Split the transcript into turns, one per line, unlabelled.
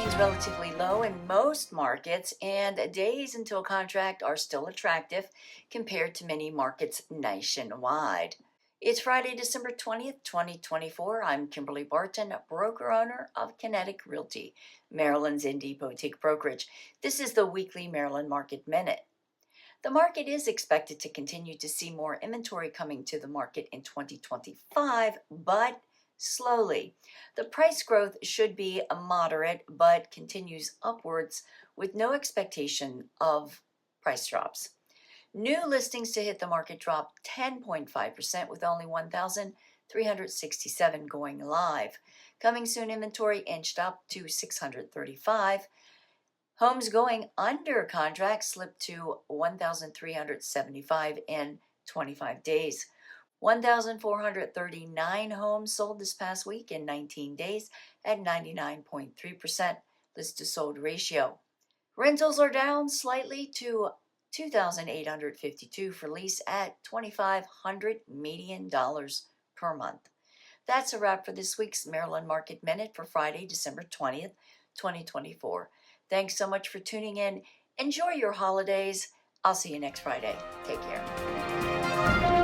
remains relatively low in most markets, and days until contract are still attractive compared to many markets nationwide. It's Friday, December 20th, 2024. I'm Kimberly Barton, broker owner of Kinetic Realty, Maryland's indie boutique brokerage. This is the weekly Maryland Market Minute. The market is expected to continue to see more inventory coming to the market in 2025, but slowly. The price growth should be moderate, but continues upwards with no expectation of price drops. New listings to hit the market dropped 10.5% with only 1,367 going live. Coming soon inventory inched up to 635. Homes going under contract slipped to 1,375 in 25 days. 1,439 homes sold this past week in 19 days at 99.3% list to sold ratio. Rentals are down slightly to 2,852 for lease at $2,500 median dollars per month. That's a wrap for this week's Maryland Market Minute for Friday, December 20th, 2024. Thanks so much for tuning in. Enjoy your holidays. I'll see you next Friday. Take care.